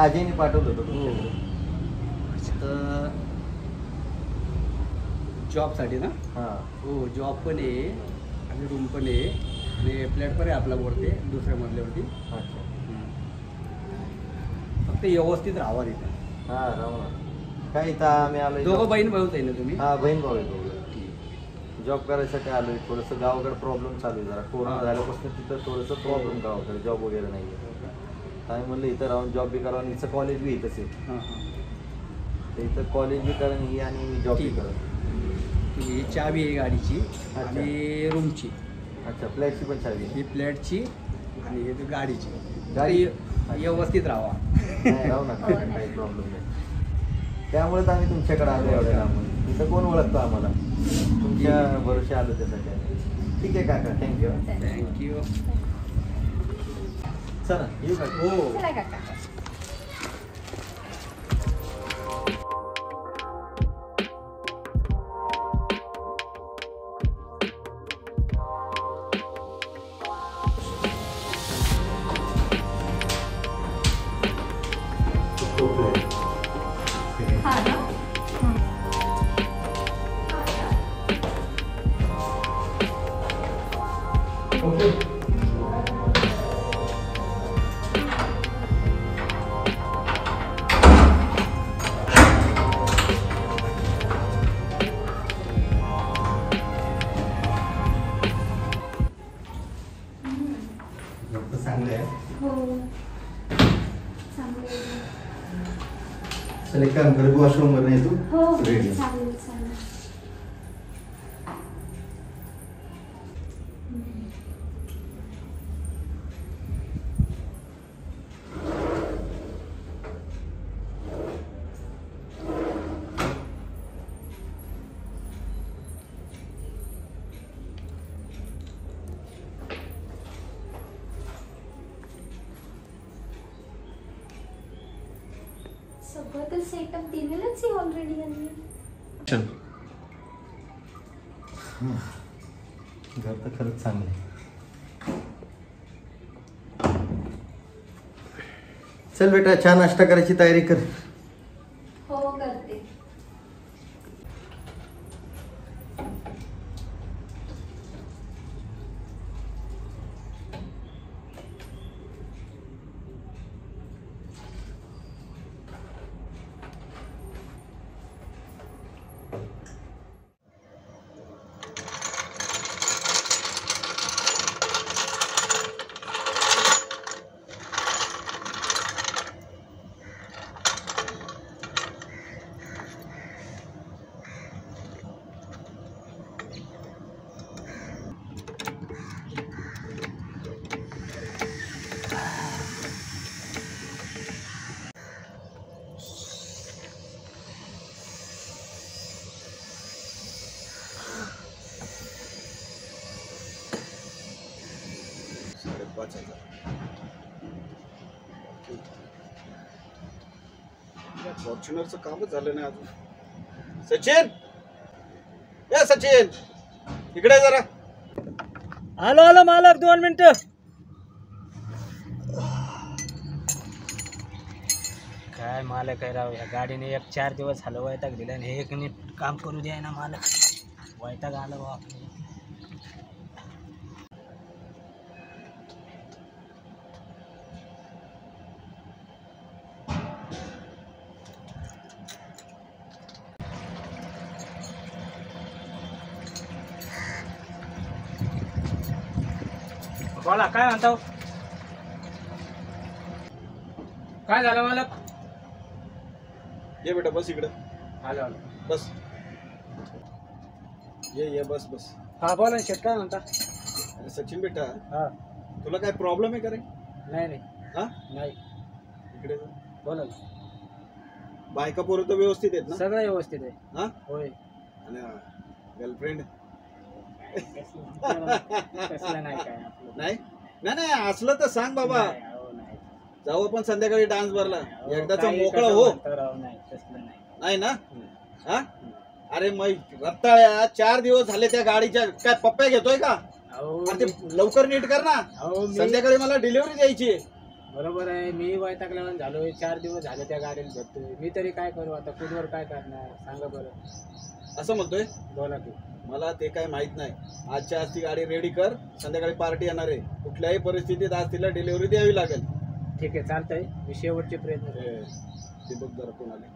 अजयने पाठवलं होतं तुमच्याकडे. तर जॉबसाठी ना? हां हो, जॉब पण आहे आणि रूम पण आहे आणि फ्लॅट पण आहे आपला वरती दुसऱ्या मजल्यावरती. अच्छा. फक्त व्यवस्थित राहावा तिथे. हां राहू ना. काय इथं आम्ही आलोय. दोघं बहीण भाऊच आहे ना तुम्ही? हां बहीण भाऊ आहे दोघं. जॉब करायसाठी आलोय. थोडंसं गावाकडे प्रॉब्लेम चालू आहे जरा. कोरोना झाल्यापासून तिथं थोडंसं प्रॉब्लेम गावाकडे जॉब वगैरे नाही आहे. काय म्हणलं इथं राहून जॉब बी करावं. हिचं कॉलेज बी इथंच आहे. हां हां. तर इथं कॉलेज बी करेन ही आणि मी जॉब बी ठीक. करेन. ही चावी आहे गाडीची आणि रूमची. अच्छा फ्लॅटची पण चावी आहे. ही फ्लॅटची आणि ही गाडीची. गाडी व्यवस्थित राहावा. नाही राहू ना काही प्रॉब्लेम नाही. त्यामुळेच आम्ही तुमच्याकडे आलो एवढ्या लांबून. इथं कोण ओळखतो आम्हाला. तुमच्या भरोशा आलो त्यासाठी. ठीक आहे काका थँक्यू. थँक्यू. चला येऊ का? हो. चला काका. हा ना? चांगलं आहे. हो. चांगलं आहे. चल एक काम कर वॉशरूम वर नाही तू हो रेडी. चालेल चालेल. सगळं तर सेटअप दिलेलंच आहे ऑलरेडी यांनी. घर तर खरंच चांगलं आहे. चल बेटा चहा नाश्ता करायची तयारी कर. हो करते. फॉर्च्युनरचं कामच झालं नाही अजून. सचिन ए सचिन इकडे जरा. आलो आलो मालक 2 मिनिटं. काय मालक आहे राव, या गाडीने 1-4 दिवस झालं वैताग दिला आणि हे एक नीट काम करू द्या ना मालक. वैताग आलं बा. बोला काय म्हणतो. काय झालं मालक. ये बेटा बस इकडे. आलो आलो. बस ये बस बस. हा बोला शेट काय म्हणता. अरे सचिन बेटा हा तुला काय प्रॉब्लेम आहे का रे. नाही नाही हा नाही इकडे जा. बोला बायका पोरं तर व्यवस्थित आहेत ना. सगळं व्यवस्थित आहे. हा होय. आणि गर्लफ्रेंड कसलं नाही काय आपलं. नाही नाही नाही असलं तर सांग बाबा. नाही, अहो, नाही. जाऊ आपण संध्याकाळी डान्स भरला. अहो, एकदाचा काही मोकळा कसं हो. म्हणता राव, नाही तसलं नाही. नाही ना. हा अरे मग रत्ताळ्या 4 दिवस झाले त्या गाडीच्या काय पप्प्या घेतोय का. अहो, अरे ते लवकर नीट कर ना. अहो, मी संध्याकाळी मला डिलिव्हरी द्यायची. बरोबर आहे, मी वैतागल्यावर झालोय, 4 दिवस झाले त्या गाडीला झटतोय, मी तरी काय करू आता, कुठवर काय करणार सांगा बरं. असं म्हणतोय. बोला की. मला ते काय माहित नाही. आजच्या आज ती गाडी रेडी कर, संध्याकाळी पार्टी येणार आहे. कुठल्याही परिस्थितीत आज तिला डिलिव्हरी द्यावी लागेल. ठीक आहे चालतंय, मी शेवटचे प्रयत्न करेन. ते बघ जरा कोण आले.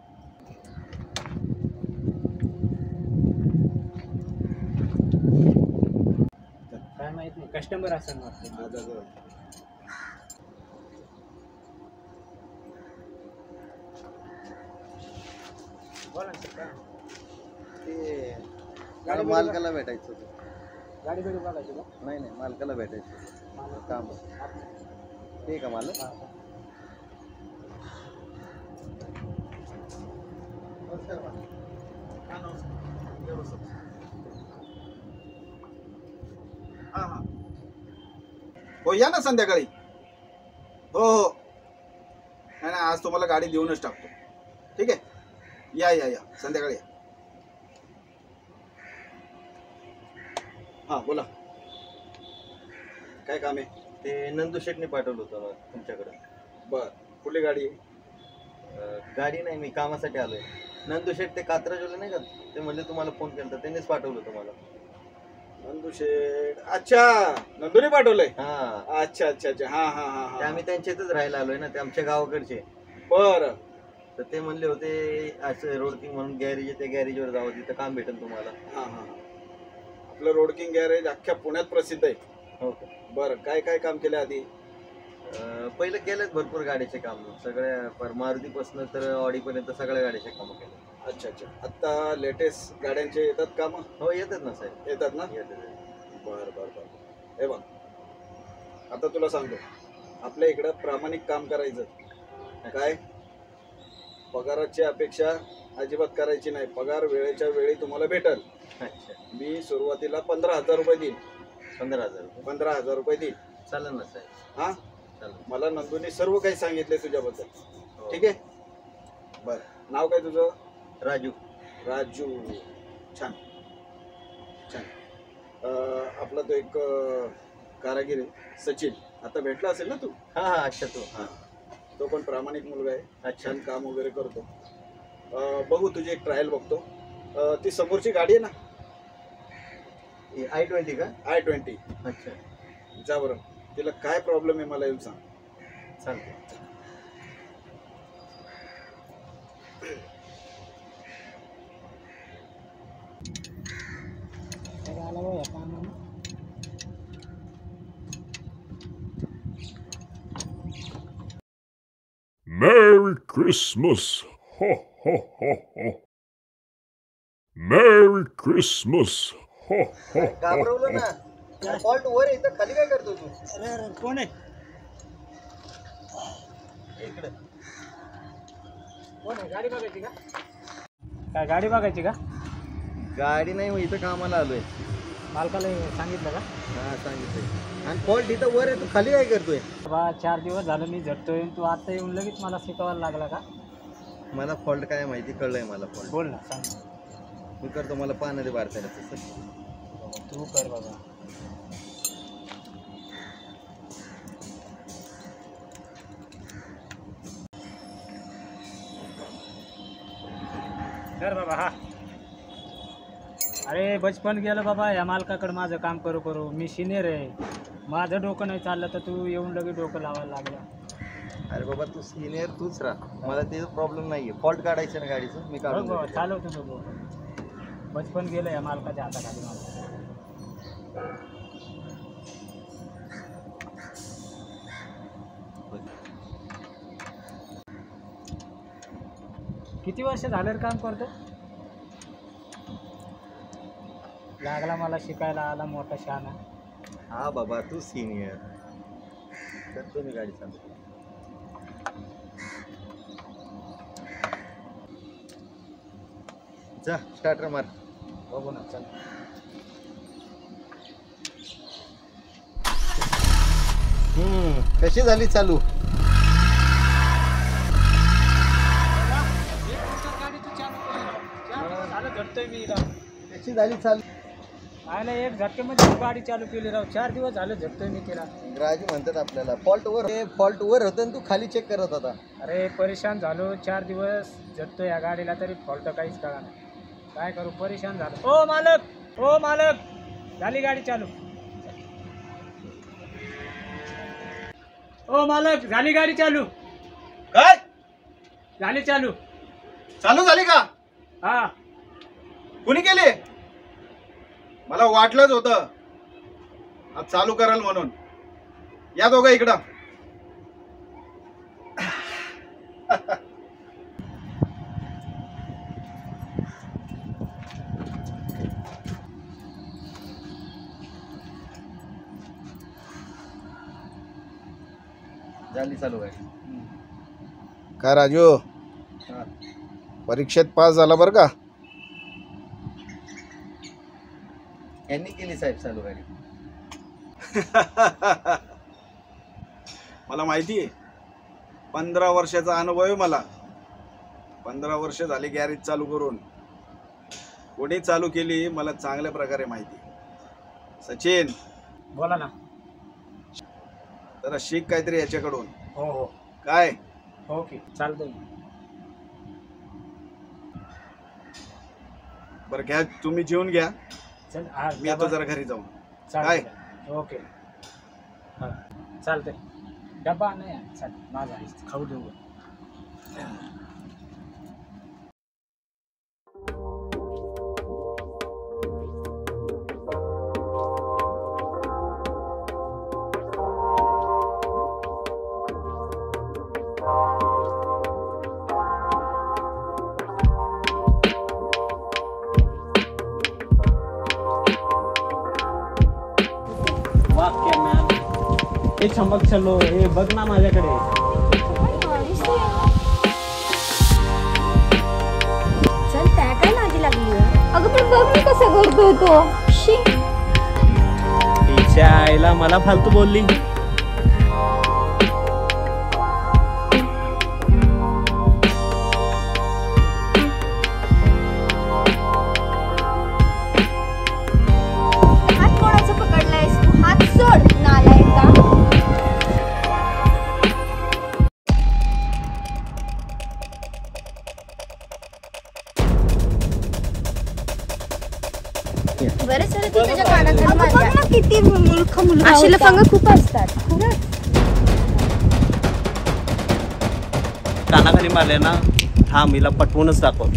काय माहित नाही, कस्टमर असं वाटतं. आज आज बोला ना काय ते गाडी मालकाला भेटायचं होतं. गाडी बिडी बघायची का? नाही नाही, मालकाला भेटायचं होतं. मला काम ते का मालक? हा हा हो, या ना संध्याकाळी. हो हो, नाही नाही, आज तुम्हाला गाडी देऊनच टाकतो. ठीक आहे, या या या संध्याकाळी या. हा बोला, काय काम आहे? ते नंदू शेटने पाठवलं होतं मला तुमच्याकडे. बर, कुठली गाडी आहे? गाडी नाही, मी कामासाठी आलोय. नंदू शेट ते कात्रजला नाही का, ते म्हणले तुम्हाला फोन केला, त्यांनीच पाठवलं होतं मला. नंदू शेठ, अच्छा, नंदूने पाठवलंय. हा, अच्छा अच्छा अच्छा, हा हा हा ते हा. आम्ही त्यांच्या इथंच राहायला आलोय ना, ते आमच्या गावाकडचे. बरं, तर ते म्हणले होते असं रोडकिंग म्हणून गॅरेज आहे, त्या गॅरेजवर जावं, तिथं काम भेटेल तुम्हाला. हा हा. आपलं रोडकिंग गॅरेज अख्ख्या पुण्यात प्रसिद्ध आहे. हो का? बरं, काय काय काम केलं आधी? पहिलं केलेत भरपूर गाडीचे काम, सगळ्या मारुतीपासून तर ऑडीपर्यंत सगळ्या गाडीचे कामं केले. अच्छा अच्छा, आता लेटेस्ट गाड्यांचे येतात काम? हो, येतात ना साहेब, येतात ना? येतात. बरं बरं बरं. हे बघ, आता तुला सांगतो, आपल्या इकडं प्रामाणिक काम करायचं. काय, पगाराची अपेक्षा अजिबात करायची नाही. पगार वेळेच्या वेळी तुम्हाला भेटल. अच्छा, मी सुरुवातीला 15,000 रुपये देईन. 15,000 रुपये 15,000 रुपये देईन. चालेल ना साहेब? हा, चालेल. मला नंदूने सर्व काही सांगितले तुझ्याबद्दल. हो. ठीक आहे. बरं, नाव काय तुझं? राजू. राजू, छान छान. आपला तो एक कारागीर आहे सचिन, आता भेटला असेल ना तू? हा हा, अच्छा तो. हा, तो पण प्रामाणिक मुलगा आहे. अच्छा, छान काम वगैरे करतो. बघू, तुझी एक ट्रायल बघतो. ती समोरची गाडी आहे ना, I-20 का? I-20, अच्छा, जा बरं, तिला काय प्रॉब्लेम आहे मला येऊन सांग. चालते. आला बघ या कामाला. Merry Christmas! Ho ho ho ho! Merry Christmas! Ho ho ho! घाबरवलं ना, फॉल्ट वर आहे, इथं खाली काय करतो तू? अरे अरे कोण आहे? इकडे कोण आहे? गाडी बघायची का? काय गाडी बघायची का? गाडी नाही, मग इथं कामाला आलोय. मालकाला सांगितलं का? हा, सांगितलंय. आणि फॉल्ट इथं वर आहे, तू खाली काय करतोय? बाबा 4 दिवस झालं मी झटतोय, तू आता येऊन लगेच मला शिकवायला लागला का? मला फॉल्ट काय माहिती, कळलंय मला फॉल्ट. बोल ना, सांग. मी करतो, मला पाहण्याचे बाहेर करायचं सर. तू कर बाबा. कर बाबा. हा, अरे बचपन गेलं बाबा, या मालकाकडे माझं काम करू करू. मी सिनियर आहे, माझं डोकं नाही चाललं तर तू येऊन लगेच डोकं लावायला लागला. अरे बाबा, तू सिनियर तूच राहा, मला ते प्रॉब्लेम नाहीये. फॉल्ट काढायचं ना गाडीचं, मी बघ काढून बाबा, देतो. चालवतो तो डोकं. बचपन गेलं या मालकाच्या हाताखाली माझं. किती वर्ष झालं रे काम करतो? लागला मला शिकायला, आला मोठा शहाणा. हा बाबा, तू सिनियर. करतो मी गाडी चालू. जा, स्टार्टर मार. बघू ना, चल. कशी झाली चालू? झालं झटतोय मी. कशी झाली चालू? आयला एक झटक्यामध्ये गाडी चालू केली राव. 4 दिवस झाले झटतोय मी तिला. राजू म्हणतात आपल्याला फॉल्ट वर होतं आणि तू खाली चेक करत होता. अरे परेशान झालो. 4 दिवस झटतोय या गाडीला तरी फॉल्ट काहीच कळा नाही. काय करू, परेशान झालो. ओ मालक झाली गाडी चालू. ओ मालक झाली गाडी चालू. काय झाली चालू. चालू झाली का? हा कुणी केली? मला वाटलंच होतं आज चालू कराल म्हणून. या दोघं इकडं. झाली चालू आहे. काय राजू, परीक्षेत पास झाला बरं का? यांनी केली साहेब चालू गाडी. मला माहिती आहे, 15 वर्षाचा अनुभव आहे मला. 15 वर्ष झाली गॅरेज चालू करून. कोणी चालू केली मला चांगल्या प्रकारे माहिती. सचिन बोला ना. जरा शिक काहीतरी याच्याकडून. हो काय? ओके चालतंय. बरं घ्या, तुम्ही जेवून घ्या. चल मी आता जरा घरी जाऊन. काय ओके हां चालतंय. डबा नाही चाल माझा आहे, खाऊ देऊ. एक चमक चलो. हे बघ ना माझ्याकडे. चल त्या काय नादी लागली आहे? अगं पण बघ मी कसं करतोय तो. शी तिच्या आईला मला फालतू बोलली. हात कोणाचा पकडलायस तू? हात सोड नालायका. बरं सर तू त्याच्या कानाखाली मारल्या. किती मूर्ख मुलगा. अशी लफंग खूप असतात. कानाखाली मारले ना. थांब हिला पटवूनच दाखव.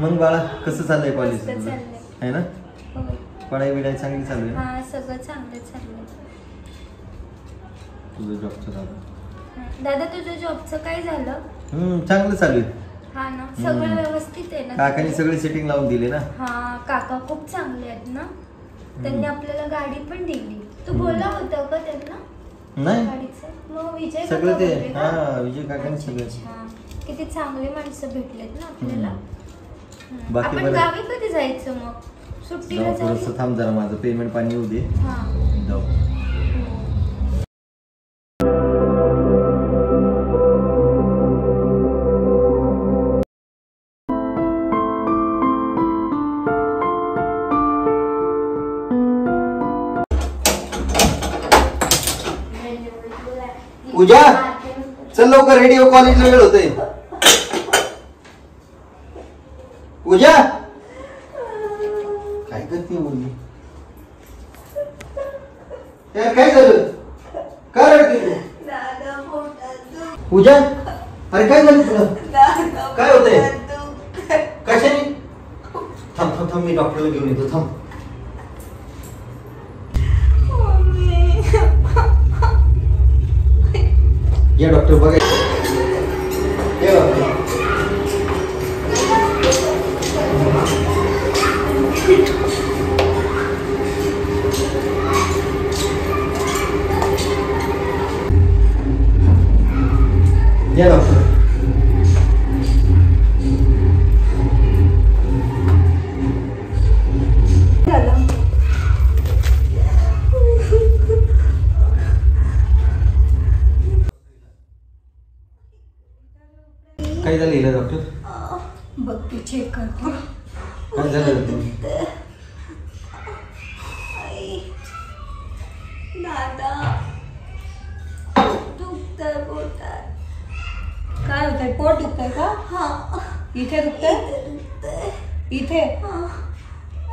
मग बाळा कसं चाललंय कॉलेज? मस्त चाललंय. आहे ना? हो. पढाई बिडाई चांगली चालू आहे? हा सगळं चांगलं चाललंय. तुझं जॉबचं झालं? दादा तुझं जॉबचं काय झालं? चांगलं चालू आहे. हा ना सगळं व्यवस्थित आहे ना? काकाने सगळी सेटिंग लावून दिली ना. हा काका खूप चांगले आहेत ना. त्यांनी आपल्याला गाडी पण दिली. तू बोलला होता का त्यांना नाही गाडीचं? मग विजय काका सगळं ते बोलले का? हा विजय काकाने अच्छा, सगळं. अच्छा. किती चांगले माणसं भेटलेत ना आपल्याला. बाकी आपण बरं. गावी कधी जायचं मग? सुट्टीला जाऊ जाऊ. थोडंसं थांब जरा, माझं पेमेंट पाणी येऊ दे. हा जाऊ. पूजा चल लवकर, रेडिओ कॉलेजला वेळ होतोय. पूजा काय करते मुलगी? यार काय झालं? काय रडते तू? पूजा अरे काय झालं तुला? काय होतंय? कशाने? थांब थांब थांब मी डॉक्टरला घेऊन येतो. थांब. या डॉक्टर बघा. या डॉक्टर. या डॉक्टर. काय झालं हिला डॉक्टर? बघ तू चेक करतो. काय झालं तुम्ही? दादा दुखतंय पोटात. काय होतंय? पोट दुखतंय का? हा इथे दुखतंय? दुखतंय. इथे? हा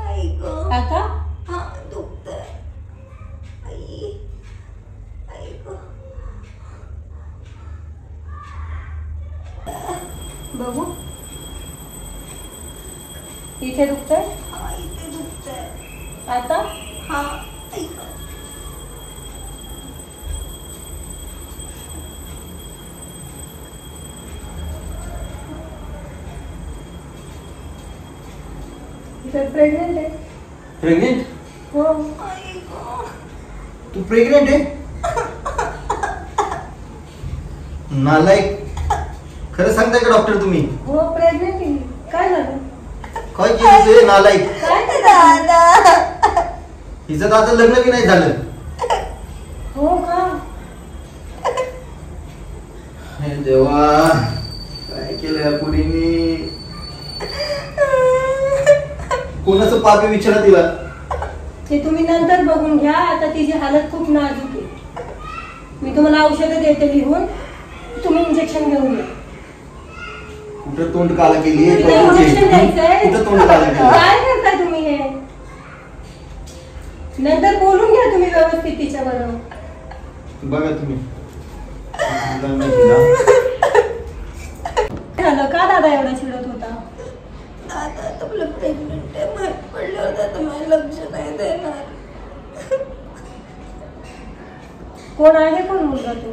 आई ग. आता? हा दुखतंय. आई आई ग. बघू. इथे दुखतंय? हा इथे दुखतंय. आता? हा आई ग. इथे प्रेग्नेंट आहे? प्रेग्नेंट? हो. आई ग. तू प्रेग्नेंट आहे? नालायक. खरं सांगताय का डॉक्टर तुम्ही? हो प्रेग्नेंट आहे. काय झालं? काय केलं ते नालायक? काय झालं? दादा हिचं तर आता लग्न बी नाही झालं. हो का? हे देवा, काय केलं या पुरीने? कोणाचं पाप आहे विचारा तिला. ते तुम्ही नंतर बघून घ्या. आता तिची हालत खूप नाजूक आहे. मी तुम्हाला औषधं देते लिहून. तुम्ही इंजेक्शन घेऊन या. कुठं तोंड काला केली? इंजेक्शन द्यायचंय. कुठं तोंड काला केली? काय करताय तुम्ही हे? नंतर बोलून घ्या तुम्ही व्यवस्थित तिच्या बरोबर. बघा तुम्ही. झालं का दादा एवढा चिडत होता? दादा आता मला प्रेग्नेंट आहे. माहित पडलं होतं तर मला लक्ष नाही देणार. कोण आहे कोण मुलगा तू?